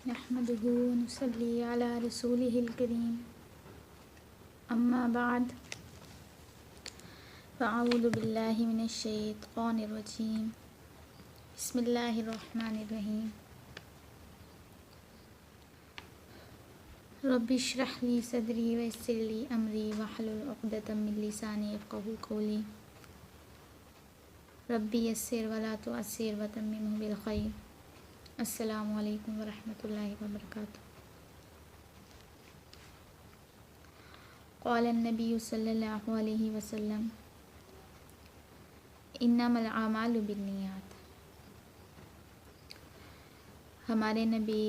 نحمده ونصلي على رسوله الكريم أما بعد فأعوذ بالله من الشيطان الرجيم بسم الله الرحمن الرحيم رب اشرح لي صدري ويسر لي أمري واحلل عقدة من لساني يفقهوا قولي ربي يسر ولا تعسر وتممه بالخير السلام علیکم ورحمۃ اللہ وبرکاتہ۔ قال النبی صلی اللہ علیہ وسلم انما الاعمال بالنیات۔ ہمارے نبی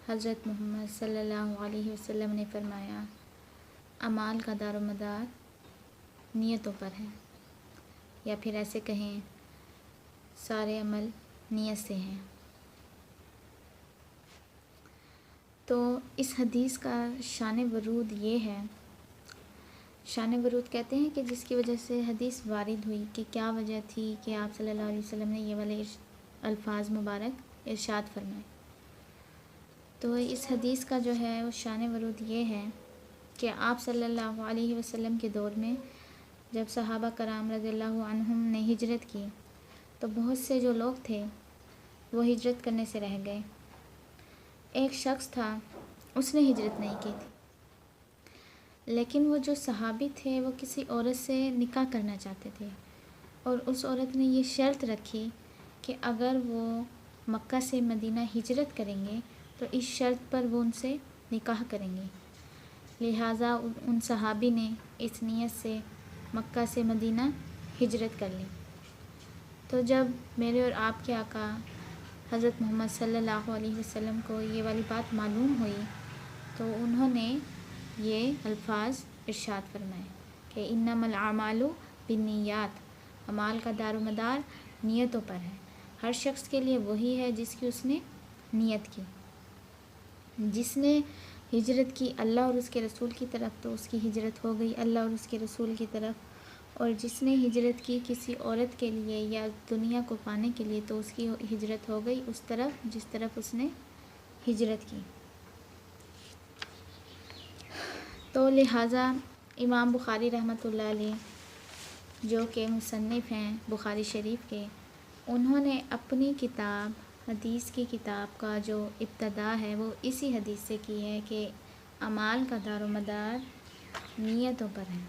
حضرت محمد صلی اللہ علیہ وسلم نے فرمایا اعمال کا دار و مدار نیتوں پر ہے، یا پھر ایسے کہیں سارے عمل نیت سے ہیں۔ تو اس حدیث کا شان ورود یہ ہے، شان ورود کہتے ہیں کہ جس کی وجہ سے حدیث وارد ہوئی، کہ کیا وجہ تھی کہ آپ صلی اللہ علیہ وسلم نے یہ والے الفاظ مبارک ارشاد فرمائے۔ تو اس حدیث کا جو ہے وہ شان ورود یہ ہے کہ آپ صلی اللہ علیہ وسلم کے دور میں جب صحابہ کرام رضی اللہ عنہم نے ہجرت کی تو بہت سے جو لوگ تھے وہ ہجرت کرنے سے رہ گئے۔ ایک شخص تھا، اس نے ہجرت نہیں کی تھی، لیکن وہ جو صحابی تھے وہ کسی عورت سے نکاح کرنا چاہتے تھے، اور اس عورت نے یہ شرط رکھی کہ اگر وہ مکہ سے مدینہ ہجرت کریں گے تو اس شرط پر وہ ان سے نکاح کریں گے۔ لہٰذا ان صحابی نے اس نیت سے مکہ سے مدینہ ہجرت کر لی۔ تو جب میرے اور آپ کے آقا حضرت محمد صلی اللہ علیہ وسلم کو یہ والی بات معلوم ہوئی تو انہوں نے یہ الفاظ ارشاد فرمائے کہ انما الاعمال بالنیات، اعمال کا دار و مدار نیتوں پر ہے۔ ہر شخص کے لیے وہی ہے جس کی اس نے نیت کی۔ جس نے ہجرت کی اللہ اور اس کے رسول کی طرف تو اس کی ہجرت ہو گئی اللہ اور اس کے رسول کی طرف، اور جس نے ہجرت کی کسی عورت کے لیے یا دنیا کو پانے کے لیے تو اس کی ہجرت ہو گئی اس طرف جس طرف اس نے ہجرت کی۔ تو لہٰذا امام بخاری رحمۃ اللہ علیہ جو کہ مصنف ہیں بخاری شریف کے، انہوں نے اپنی کتاب حدیث کی کتاب کا جو ابتدا ہے وہ اسی حدیث سے کی ہے کہ اعمال کا دار و مدار نیتوں پر ہے۔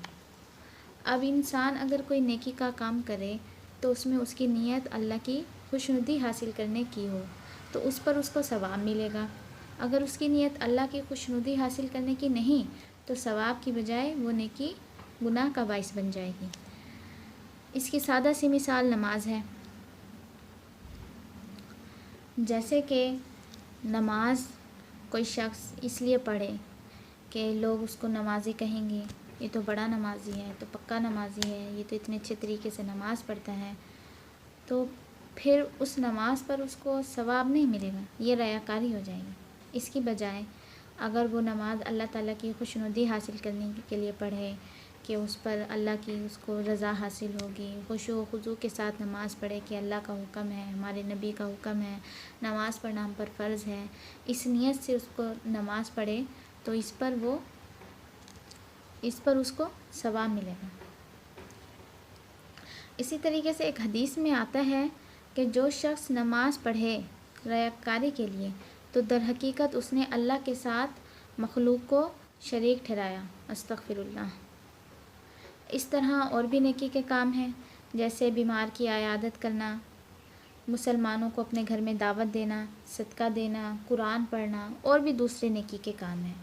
اب انسان اگر کوئی نیکی کا کام کرے تو اس میں اس کی نیت اللہ کی خوشنودی حاصل کرنے کی ہو تو اس پر اس کو ثواب ملے گا۔ اگر اس کی نیت اللہ کی خوشنودی حاصل کرنے کی نہیں تو ثواب کی بجائے وہ نیکی گناہ کا باعث بن جائے گی۔ اس کی سادہ سی مثال نماز ہے۔ جیسے کہ نماز کوئی شخص اس لیے پڑھے کہ لوگ اس کو نمازی کہیں گے، یہ تو بڑا نمازی ہے، تو پکا نمازی ہے، یہ تو اتنے اچھے طریقے سے نماز پڑھتا ہے، تو پھر اس نماز پر اس کو ثواب نہیں ملے گا، یہ ریاکاری ہو جائے گی۔ اس کی بجائے اگر وہ نماز اللہ تعالیٰ کی خوشنودی حاصل کرنے کے لیے پڑھے کہ اس پر اللہ کی اس کو رضا حاصل ہوگی، خشوع و خضوع کے ساتھ نماز پڑھے کہ اللہ کا حکم ہے، ہمارے نبی کا حکم ہے، نماز پڑھنا ہم پر فرض ہے، اس نیت سے اس کو نماز پڑھے تو اس پر اس کو ثواب ملے گا۔ اسی طریقے سے ایک حدیث میں آتا ہے کہ جو شخص نماز پڑھے ریاکاری کے لیے تو در حقیقت اس نے اللہ کے ساتھ مخلوق کو شریک ٹھہرایا، استغفر اللہ۔ اس طرح اور بھی نیکی کے کام ہیں، جیسے بیمار کی عیادت کرنا، مسلمانوں کو اپنے گھر میں دعوت دینا، صدقہ دینا، قرآن پڑھنا، اور بھی دوسرے نیکی کے کام ہیں۔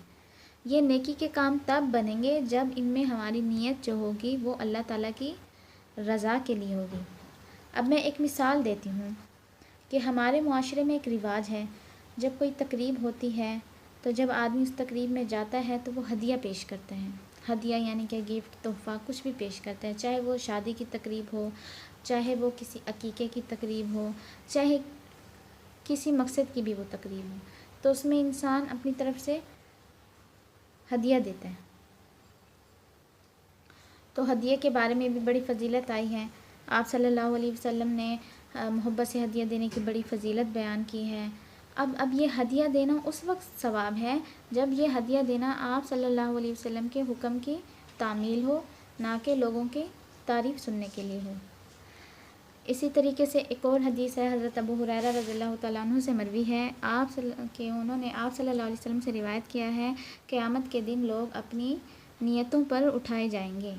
یہ نیکی کے کام تب بنیں گے جب ان میں ہماری نیت جو ہوگی وہ اللہ تعالیٰ کی رضا کے لیے ہوگی۔ اب میں ایک مثال دیتی ہوں کہ ہمارے معاشرے میں ایک رواج ہے، جب کوئی تقریب ہوتی ہے تو جب آدمی اس تقریب میں جاتا ہے تو وہ ہدیہ پیش کرتے ہیں۔ ہدیہ یعنی کہ گفٹ، تحفہ، کچھ بھی پیش کرتے ہیں، چاہے وہ شادی کی تقریب ہو، چاہے وہ کسی عقیقے کی تقریب ہو، چاہے کسی مقصد کی بھی وہ تقریب ہو، تو اس میں انسان اپنی طرف سے ہدیہ دیتا ہے۔ تو ہدیے کے بارے میں بھی بڑی فضیلت آئی ہے۔ آپ صلی اللہ علیہ وسلم نے محبت سے ہدیہ دینے کی بڑی فضیلت بیان کی ہے۔ اب یہ ہدیہ دینا اس وقت ثواب ہے جب یہ ہدیہ دینا آپ صلی اللہ علیہ وسلم کے حکم کی تعمیل ہو، نہ کہ لوگوں کی تعریف سننے کے لیے ہو۔ اسی طریقے سے ایک اور حدیث ہے، حضرت ابو ہریرہ رضی اللہ تعالیٰ عنہ سے مروی ہے، انہوں نے آپ صلی اللہ علیہ وسلم سے روایت کیا ہے، قیامت کے دن لوگ اپنی نیتوں پر اٹھائے جائیں گے،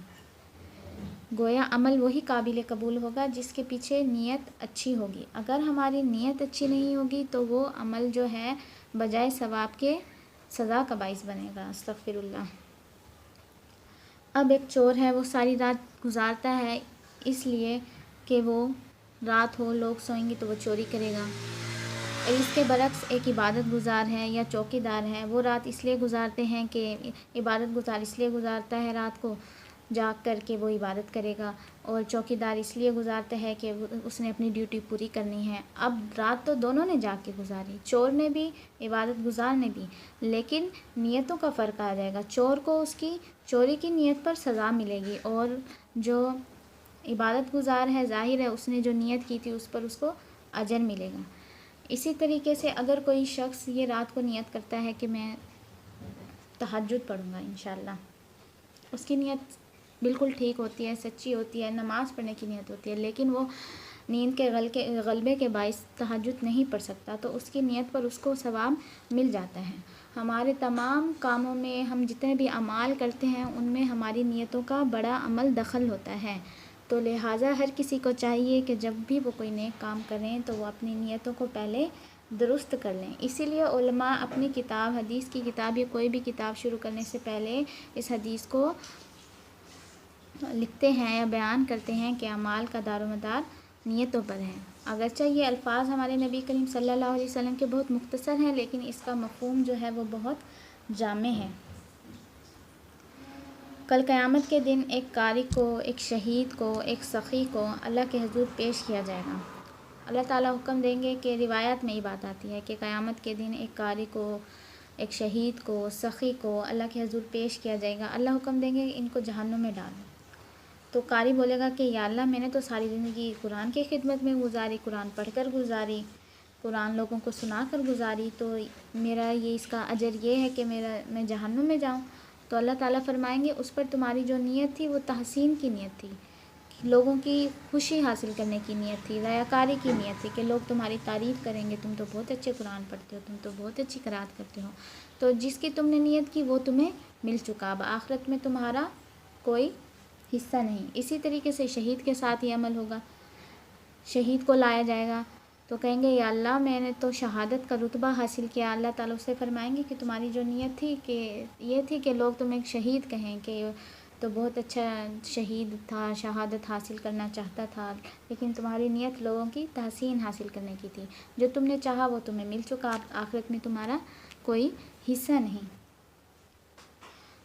گویا عمل وہی قابل قبول ہوگا جس کے پیچھے نیت اچھی ہوگی۔ اگر ہماری نیت اچھی نہیں ہوگی تو وہ عمل جو ہے بجائے ثواب کے سزا کا باعث بنے گا۔ استغفر اللہ۔ اب ایک چور ہے، وہ ساری رات گزارتا ہے اس لیے کہ وہ رات ہو، لوگ سوئیں گے تو وہ چوری کرے گا۔ اور اس کے برعکس ایک عبادت گزار ہے یا چوکی دار ہے، وہ رات اس لیے گزارتے ہیں کہ عبادت گزار اس لیے گزارتا ہے رات کو جاگ کر کے وہ عبادت کرے گا، اور چوکی دار اس لیے گزارتا ہے کہ اس نے اپنی ڈیوٹی پوری کرنی ہے۔ اب رات تو دونوں نے جاگ کے گزاری، چور نے بھی عبادت گزار نے بھی، لیکن نیتوں کا فرق آ جائے گا۔ چور کو اس کی چوری کی نیت پر سزا ملے گی، اور جو عبادت گزار ہے ظاہر ہے اس نے جو نیت کی تھی اس پر اس کو اجر ملے گا۔ اسی طریقے سے اگر کوئی شخص یہ رات کو نیت کرتا ہے کہ میں تہجد پڑھوں گا انشاءاللہ، اس کی نیت بالکل ٹھیک ہوتی ہے، سچی ہوتی ہے، نماز پڑھنے کی نیت ہوتی ہے، لیکن وہ نیند کے غلبے کے باعث تہجد نہیں پڑھ سکتا، تو اس کی نیت پر اس کو ثواب مل جاتا ہے۔ ہمارے تمام کاموں میں ہم جتنے بھی اعمال کرتے ہیں ان میں ہماری نیتوں کا بڑا عمل دخل ہوتا ہے، تو لہٰذا ہر کسی کو چاہیے کہ جب بھی وہ کوئی نیک کام کریں تو وہ اپنی نیتوں کو پہلے درست کر لیں۔ اسی لیے علماء اپنی کتاب، حدیث کی کتاب یا کوئی بھی کتاب شروع کرنے سے پہلے اس حدیث کو لکھتے ہیں یا بیان کرتے ہیں کہ اعمال کا دار و مدار نیتوں پر ہے۔ اگرچہ یہ الفاظ ہمارے نبی کریم صلی اللہ علیہ وسلم کے بہت مختصر ہیں، لیکن اس کا مفہوم جو ہے وہ بہت جامع ہے۔ کل قیامت کے دن ایک قاری کو، ایک شہید کو، ایک سخی کو اللہ کے حضور پیش کیا جائے گا۔ اللہ تعالیٰ حکم دیں گے کہ روایات میں یہ بات آتی ہے کہ قیامت کے دن ایک قاری کو، ایک شہید کو، سخی کو اللہ کے حضور پیش کیا جائے گا۔ اللہ حکم دیں گے ان کو جہنم میں ڈالو، تو قاری بولے گا کہ یا اللہ میں نے تو ساری زندگی قرآن کی خدمت میں گزاری، قرآن پڑھ کر گزاری، قرآن لوگوں کو سنا کر گزاری، تو میرا یہ اس کا اجر یہ ہے کہ میں جہنم میں جاؤں۔ تو اللہ تعالیٰ فرمائیں گے اس پر تمہاری جو نیت تھی وہ تحسین کی نیت تھی، لوگوں کی خوشی حاصل کرنے کی نیت تھی، ریاکاری کی نیت تھی کہ لوگ تمہاری تعریف کریں گے، تم تو بہت اچھے قرآن پڑھتے ہو، تم تو بہت اچھی قرات کرتے ہو، تو جس کی تم نے نیت کی وہ تمہیں مل چکا، اب آخرت میں تمہارا کوئی حصہ نہیں۔ اسی طریقے سے شہید کے ساتھ یہ عمل ہوگا، شہید کو لایا جائے گا تو کہیں گے یا اللہ میں نے تو شہادت کا رتبہ حاصل کیا۔ اللہ تعالیٰ اس سے فرمائیں گے کہ تمہاری جو نیت تھی کہ یہ تھی کہ لوگ تمہیں شہید کہیں کہ تو بہت اچھا شہید تھا، شہادت حاصل کرنا چاہتا تھا، لیکن تمہاری نیت لوگوں کی تحسین حاصل کرنے کی تھی، جو تم نے چاہا وہ تمہیں مل چکا، اب آخرت میں تمہارا کوئی حصہ نہیں۔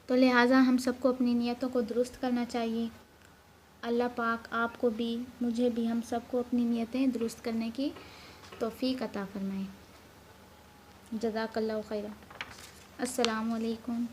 تو لہٰذا ہم سب کو اپنی نیتوں کو درست کرنا چاہیے۔ اللہ پاک آپ کو بھی، مجھے بھی، ہم سب کو اپنی نیتیں درست کرنے کی توفیق عطا فرمائے۔ جزاک اللہ خیرا۔ السلام علیکم۔